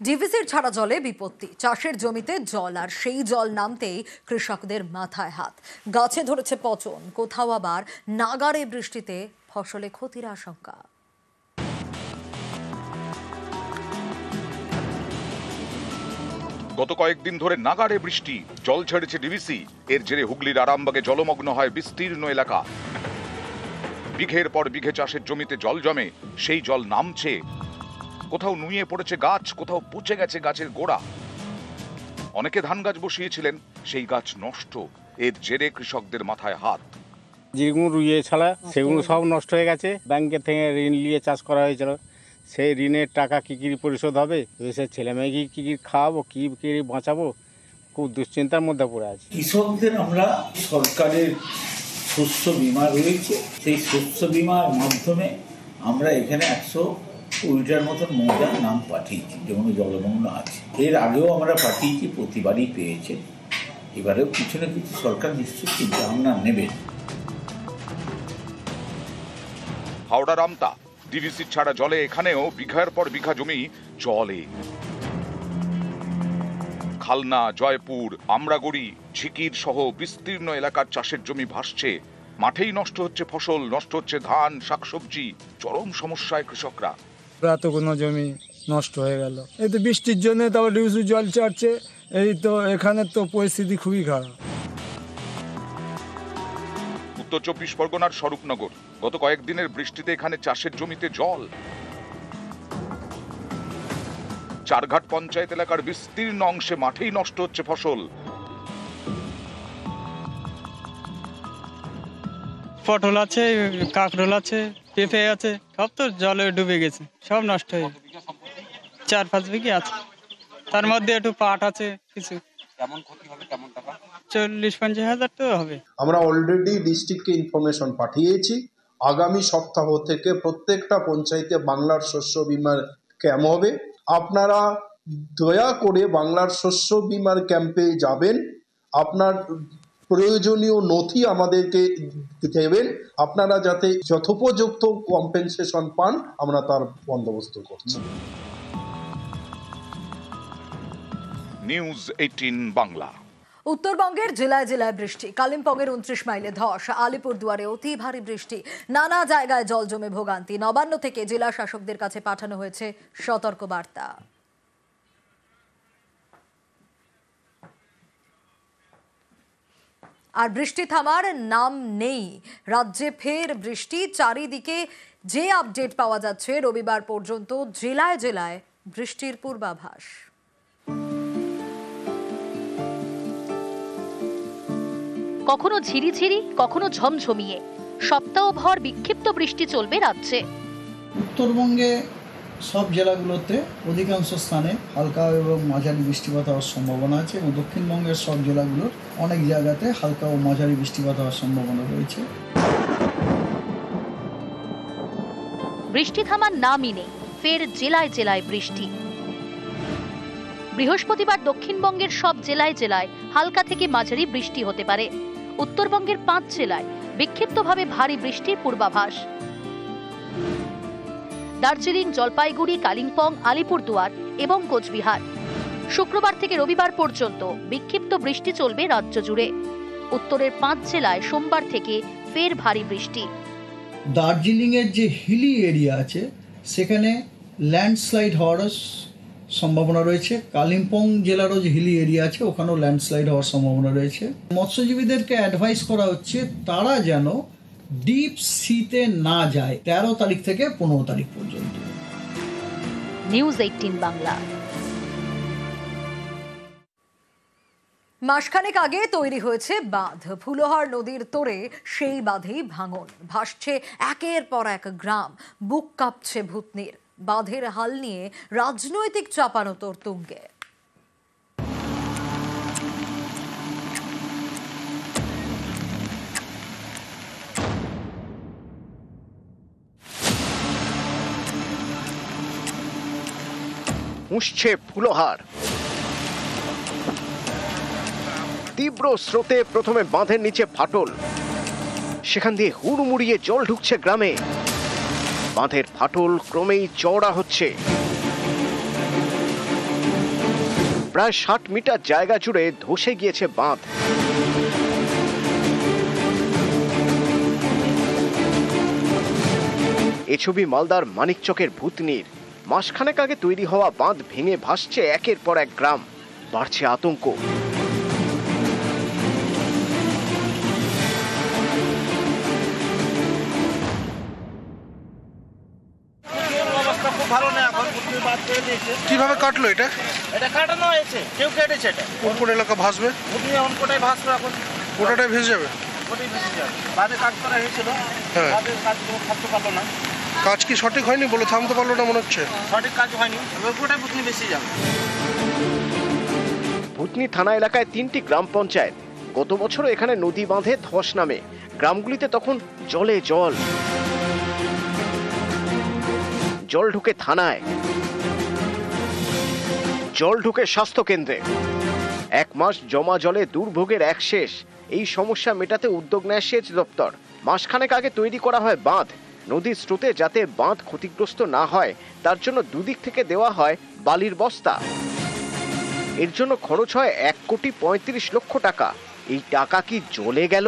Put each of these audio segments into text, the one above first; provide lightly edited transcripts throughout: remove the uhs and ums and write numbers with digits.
ডিভিসির ছাড়া জলে বিপত্তি, চাষের জমিতে জল, আর সেই জল নামতেই কৃষকদের মাথায় হাত। গাছে ধরেছে পচন, কোথাও আবার নাগাড়ে বৃষ্টিতে ফসলে ক্ষতির আশঙ্কা। গত কয়েকদিন ধরে নাগাড়ে বৃষ্টি, জল ছেড়েছে ডিভিসি। এর জেরে হুগলির আরামবাগে জলমগ্ন হয় বিস্তীর্ণ এলাকা। বিঘের পর বিঘে চাষের জমিতে জল জমে, সেই জল নামছে। কোথাও নুয়ে পড়েছে গাছ, কোথাও পচে গেছে গাছের গোড়া। অনেকে ধান গাছ বসিয়েছিলেন, সেই গাছ নষ্ট। এর জেরে কৃষকদের মাথায় হাত। যেগুলো রুইয়ে ছাড়া সেগুলো সব নষ্ট হয়ে গেছে। ব্যাংকের থেকে ঋণ নিয়ে চাষ করা হয়েছিল, সেই ঋণের টাকা কী কী পরিশোধ হবে, সে ছেলে মেয়েকে কী কী খাওয়াবো, কী কী বাঁচাবো, খুব দুশ্চিন্তার মধ্যে পড়ে আছে। কৃষকদের আমরা সরকারের শস্য বিমা রয়েছে, সেই শস্য বিমার মাধ্যমে আমরা এখানে 120টার মতন মৌজার নাম পাঠিয়েছি, যেমন জলমগ্ন আছে। এর আগেও আমরা পাঠিয়েছি, প্রতিবারই পেয়েছে। এবারেও কিছু না কিছু সরকার নিশ্চয়ই চিন্তা ভাবনা নেবেন। হাওড়া রামতা ডিভিসি ছাড়া জলে এখানেও বিঘার পর বিঘা জমি জলে। খালনা, জয়পুর, আমরাগড়ি, ঝিকির সহ বিস্তীর্ণ এলাকার চাষের জমি ভাসছে। মাঠেই নষ্ট হচ্ছে ফসল, নষ্ট হচ্ছে ধান, শাকসবজি। চরম সমস্যায় কৃষকরা। এতগুলো জমি নষ্ট হয়ে গেল, এই তো বৃষ্টির জন্য, তারপর ডিভিসি জল ছাড়ছে, এই তো এখানে তো পরিস্থিতি খুবই খারাপ। উত্তর 24 পরগনার স্বরূপনগর, গত কয়েকদিনের বৃষ্টিতে এখানে চাষের জমিতে জল। চারঘাট পঞ্চায়েত এলাকার বিস্তীর্ণ অংশে মাঠেই নষ্ট হচ্ছে ফসল। পটল আছে, কাঁকরোল আছে, পেঁপে আছে, সব তো জলে ডুবে গেছে, সব নষ্ট হয়ে। 4-5 বিঘে আছে, তার মধ্যে একটু পাট আছে কিছু। কেমন ক্ষতি হবে, কেমন টাকা? 40-50 হাজার তো হবে। আমরা অলরেডি ডিস্ট্রিক্টকে ইনফরমেশন পাঠিয়েছি। আগামী সপ্তাহ থেকে প্রত্যেকটা পঞ্চায়েতে বাংলার শস্য বিমার ক্যাম্প হবে। আপনারা দয়া করে বাংলার শস্য বিমার ক্যাম্পে যাবেন, আপনার প্রয়োজনীয় নথি আমাদেরকে দেবেন, আপনারা যাতে যথোপযুক্ত কম্পেনসেশন পান, আমরা তার বন্দোবস্ত করছি। নিউজ 18 বাংলা। উত্তরবঙ্গের জেলায় জেলায় বৃষ্টি, কালিম্পংয়ের 29 মাইলে ধস, আলিপুরদুয়ারে অতি ভারী বৃষ্টি, নানা জায়গায় জল জমে ভোগান্তি। নবান্ন থেকে জেলা শাসকদের কাছে পাঠানো হয়েছে সতর্ক বার্তা। আর বৃষ্টি থামার নাম নেই, রাজ্যে ফের বৃষ্টি। চারিদিকে যে আপডেট পাওয়া যাচ্ছে, রবিবার পর্যন্ত জেলায় জেলায় বৃষ্টির পূর্বাভাস। কখনো ঝিরিঝিরি, কখনো ঝমঝমিয়ে সপ্তাহভর বিক্ষিপ্ত বৃষ্টি চলবে রাজ্যে। উত্তরবঙ্গে সব জেলাগুলোতে অধিকাংশ স্থানে হালকা এবং মাঝারি বৃষ্টিপাত হওয়ার সম্ভাবনা আছে, এবং দক্ষিণবঙ্গের সব জেলাগুলোর অনেক জায়গাতে হালকা ও মাঝারি বৃষ্টিপাত হওয়ার সম্ভাবনা রয়েছে। বৃষ্টি থামার নামই নেই, ফের জেলায় জেলায় বৃষ্টি। বৃহস্পতিবার দক্ষিণবঙ্গের সব জেলায় জেলায় হালকা থেকে মাঝারি বৃষ্টি হতে পারে। উত্তরবঙ্গের 5 জেলায় বিক্ষিপ্তভাবে ভারী বৃষ্টির পূর্বাভাস। দার্জিলিং, জলপাইগুড়ি, কালিম্পং, আলিপুরদুয়ার এবং কোচবিহার। শুক্রবার থেকে রবিবার পর্যন্ত বিক্ষিপ্ত বৃষ্টি চলবে রাজ্য জুড়ে। উত্তরের 5 জেলায় সোমবার থেকে ফের ভারী বৃষ্টি। দার্জিলিংয়ের যে হিলি এরিয়া আছে সেখানে ল্যান্ডস্লাইড হওয়ার সম্ভাবনা রয়েছে। কালিম্পং জেলারও যে হিলি এরিয়া আছে ওখানেও ল্যান্ডস্লাইড হওয়ার সম্ভাবনা রয়েছে। মৎস্যজীবীদেরকে অ্যাডভাইস করা হচ্ছে তারা যেন ডিপ সিতে না যায় 13 তারিখ থেকে 15 তারিখ পর্যন্ত। নিউজ 18 বাংলা। মাসখানেক আগে তৈরি হয়েছে বাঁধ, ফুলোহার নদীর তোড়ে সেই বাঁধেই ভাঙন। ভাসছে একের পর এক গ্রাম, বুক কাঁপছে ভূতনির। বাঁধের হাল নিয়ে রাজনৈতিক চাপানোতর তুঙ্গে। উঠছে ফুলোহার। তীব্র স্রোতে প্রথমে বাঁধের নিচে ফাটল, সেখান দিয়ে হুড়মুড়িয়ে জল ঢুকছে গ্রামে। বাঁধের ফাটল ক্রমেই চওড়া হচ্ছে। প্রায় 60 মিটার জায়গা জুড়ে ধসে গিয়েছে বাঁধ। এ ছবি মালদার মানিকচকের ভূতনির। মাসখানেক আগে তৈরি হওয়া বাঁধ ভেঙে ভাসছে একের পর এক গ্রাম, বাড়ছে আতঙ্ক। কিভাবে কাটলো এটা? এটা কাটানো হয়েছে, কেউ কেটেছে। এটা কোন কোন এলাকা ভাসবে? অনকোটাই ভাসবে, এখন গোটাটাই ভেসে যাবে। ওটাই ভেসে যাবে। বাদে কাজ করা হয়েছিল, বাদে কাজগুলো থাকতে পারলো না। কাজ কি সঠিক হয়নি বলে থামতে পারলো না মনে হচ্ছে? সঠিক কাজ হয়নি, গোটাই ভূতনি বেশি যাবে। ভূতনি থানা এলাকায় 3টি গ্রাম পঞ্চায়েত। গত বছরও এখানে নদী বাঁধে ধস নামে। গ্রামগুলিতে তখন জলে জল। জল ঢুকে থানায়, জল ঢুকে স্বাস্থ্য কেন্দ্রে। 1 মাস জমা জলে দুর্ভোগের এক শেষ। এই সমস্যা মেটাতে উদ্যোগ নেয় সেচ দপ্তর। মাসখানেক আগে তৈরি করা হয় বাঁধ। নদীর স্রোতে যাতে বাঁধ ক্ষতিগ্রস্ত না হয় তার জন্য দুদিক থেকে দেওয়া হয় বালির বস্তা। এর জন্য খরচ হয় 1,35 লক্ষ টাকা। এই টাকা কি জলে গেল?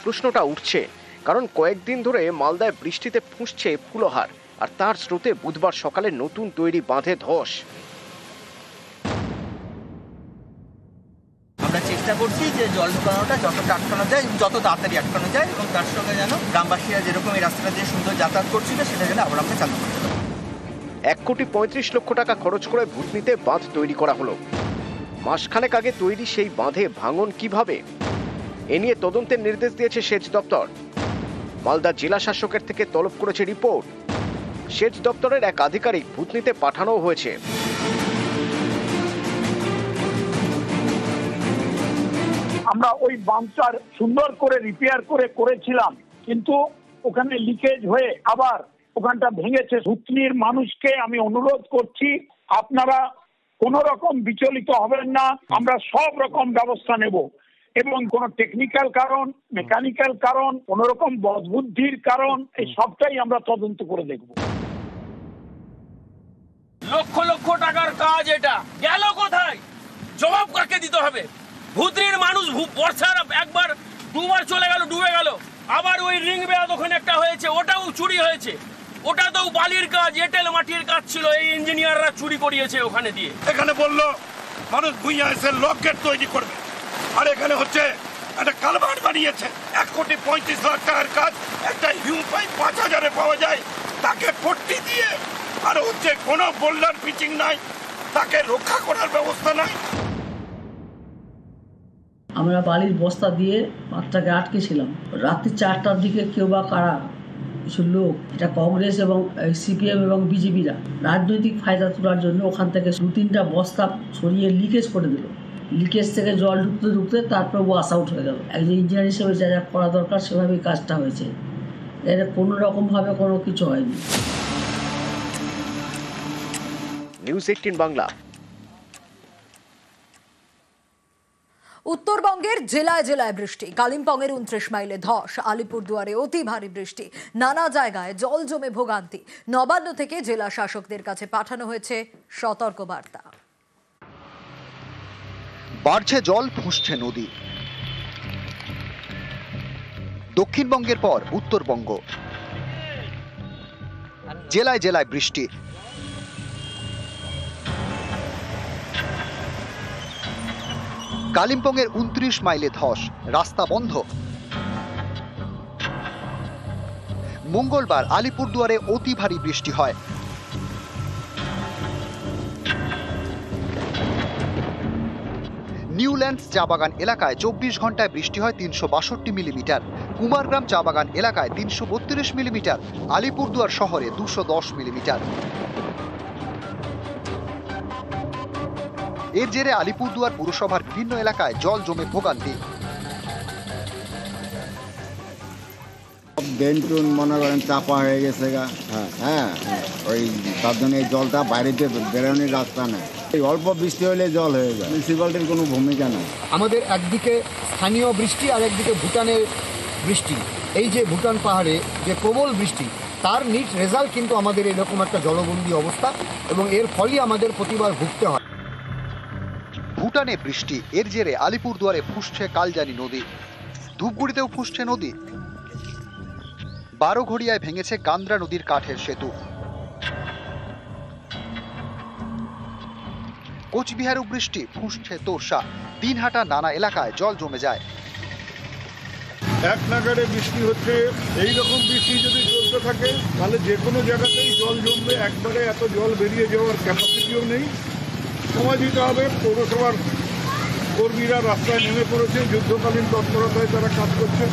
প্রশ্নটা উঠছে, কারণ কয়েকদিন ধরে মালদায় বৃষ্টিতে ফুঁসছে ফুলহার, আর তার স্রোতে বুধবার সকালে নতুন তৈরি বাঁধে ধস। আমরা চেষ্টা করছি যে জল ঢোকানোটা যতটা আটকানো যায়, যত তাড়াতাড়ি আটকানো যায়, এবং তার সঙ্গে যেন গ্রামবাসীরা যেরকম এই রাস্তাটা দিয়ে সুন্দর যাতায়াত করছিল সেটা যেন আবার আমরা চালু করতে পারি। 1,35 লক্ষ টাকা খরচ করে ভূতনিতে বাঁধ তৈরি করা হলো। মাসখানেক আগে তৈরি সেই বাঁধে ভাঙন কিভাবে? এ নিয়ে তদন্তের নির্দেশ দিয়েছে সেচ দপ্তর। মালদা জেলা শাসকের থেকে তলব করেছে রিপোর্ট। সেচ দপ্তরের এক আধিকারিক ভূতনিতে পাঠানো হয়েছে। আমরা ওই বাঁধটার সুন্দর করে রিপেয়ার করেছিলাম, কিন্তু ওখানে লিকেজ হয়ে আবার ওখানটা ভেঙেছে। ভূতনির মানুষকে আমি অনুরোধ করছি, আপনারা কোন রকম বিচলিত হবেন না। আমরা সব রকম ব্যবস্থা নেব, এবং কোন টেকনিক্যাল কারণ, মেকানিক্যাল কারণ, কোন রকম বদবুদ্ধির কারণ, এই সবটাই আমরা তদন্ত করে দেখব। লক্ষ লক্ষ টাকার কাজ, এটা গেল কোথায়? জবাব কাকে দিতে হবে? ভূতনির মানুষ বর্ষার একবার দুবার চলে গেল, ডুবে গেল। আবার ওই রিং বেয়াদ ওখানে একটা হয়েছে, ওটাও চুরি হয়েছে। ওটা তো বালির কাজ, এঁটেল মাটির কাজ ছিল, এই ইঞ্জিনিয়াররা চুরি করিয়েছে ওখানে দিয়ে। এখানে বললো মানুষ ভুইয়া এসে লক গেট তৈরি করবে, আর এখানে হচ্ছে একটা কালভার্ট বানিয়েছে। 1,35 লাখ টাকার কাজ, একটা হিউম পাইপ 5,000-এ পাওয়া যায়, তাকে পট্টি দিয়ে, আর হচ্ছে কোনো বোল্ডার পিচিং নাই, তাকে রক্ষা করার ব্যবস্থা নাই। আমরা বালির বস্তা দিয়ে মাঠটাকে আটকেছিলাম। রাত্রি 4টার দিকে কেউ বা কারা কিছু লোক, এটা কংগ্রেস এবং সিপিএম এবং বিজেপিরা রাজনৈতিক ফায়দা তোলার জন্য ওখান থেকে 2-3টা বস্তা সরিয়ে লিকেজ করে দিল। লিকেজ থেকে জল ঢুকতে ঢুকতে তারপর ওয়াশ আউট হয়ে গেল। একজন ইঞ্জিনিয়ার হিসেবে যা যা করা দরকার সেভাবেই কাজটা হয়েছে। এর কোনো রকমভাবে কোনো কিছু হয়নি। নিউজ 18 বাংলা। উত্তরবঙ্গের জেলায় জেলায় বৃষ্টি। কালিম্পংয়ের 29 মাইলে ধস, আলিপুরদুয়ারে অতি ভারী বৃষ্টি, নানা জায়গায় জল জমে ভোগান্তি। নবান্ন থেকে জেলা শাসকদের কাছে পাঠানো হয়েছে সতর্ক বার্তা। বাড়ছে জল, ফুঁসছে নদী। দক্ষিণবঙ্গের পর উত্তরবঙ্গ, জেলায় জেলায় বৃষ্টি। কালিম্পংয়ের 29 মাইলে ধস, রাস্তা বন্ধ। মঙ্গলবার আলিপুরদুয়ারে অতি ভারী বৃষ্টি হয়। নিউল্যান্ডস চা বাগান এলাকায় 24 ঘন্টায় বৃষ্টি হয় 362 মিলিমিটার। কুমারগ্রাম চা বাগান এলাকায় 332 মিলিমিটার। আলিপুরদুয়ার শহরে 210 মিলিমিটার। এর জেরে আলিপুরদুয়ার পুরসভার বিভিন্ন এলাকায় জল জমে ভোগান্তি। বেন্টুন মনে করেন চাপা হয়ে গেছে গা, হ্যাঁ ওই তার জন্য এই জলটা বাইরেতে বেরোনোর রাস্তা নেই। এই অল্প বৃষ্টি হলে জল হয়ে যায়, মিউনিসিপ্যালিটির কোনো ভূমিকা নেই। আমাদের একদিকে স্থানীয় বৃষ্টি আর একদিকে ভুটানের বৃষ্টি, এই যে ভুটান পাহাড়ে যে প্রবল বৃষ্টি, তার নিট রেজাল্ট কিন্তু আমাদের এরকম একটা জলবন্দী অবস্থা, এবং এর ফলই আমাদের প্রতিবার ভুগতে হয়। ভুটানে বৃষ্টি, এর জেরে আলিপুরদুয়ারে ফুসছে কালজানি নদী, ধূপগুড়িতেও ফুসছে নদী। 12 ঘড়িয়ায় ভেঙেছে কান্দ্রা নদীর কাঠের সেতু। কোচবিহারেও বৃষ্টি, ফুসছে তোরসা, দিনহাটা নানা এলাকায় জল জমে যায়। এক নাগারে বৃষ্টি হচ্ছে, এইরকম বৃষ্টি যদি চলতে থাকে তাহলে যে কোনো জায়গাতেই জল জমবে। একবারে এত জল বেরিয়ে যাওয়ার ক্যাপাসিটিও নেই। সময় দিতে হবে। পৌরসভার কর্মীরা রাস্তায় নেমে পড়েছে, যুদ্ধকালীন তৎপরতায় তারা কাজ করছে।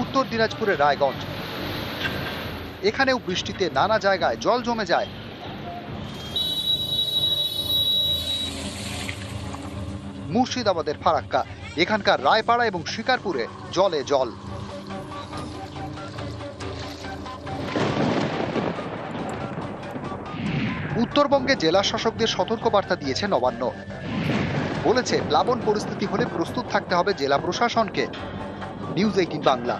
উত্তর দিনাজপুরের রায়গঞ্জ, এখানেও বৃষ্টিতে নানা জায়গায় জল জমে যায়। মুর্শিদাবাদের ফারাক্কা, এখানকার রায়পাড়া এবং শিকারপুরে জলে জল। উত্তরবঙ্গে জেলা শাসকদের সতর্কবার্তা দিয়েছে নবান্ন। বলেছে প্লাবন পরিস্থিতি হলে প্রস্তুত থাকতে হবে জেলা প্রশাসনকে। নিউজ 18 বাংলা।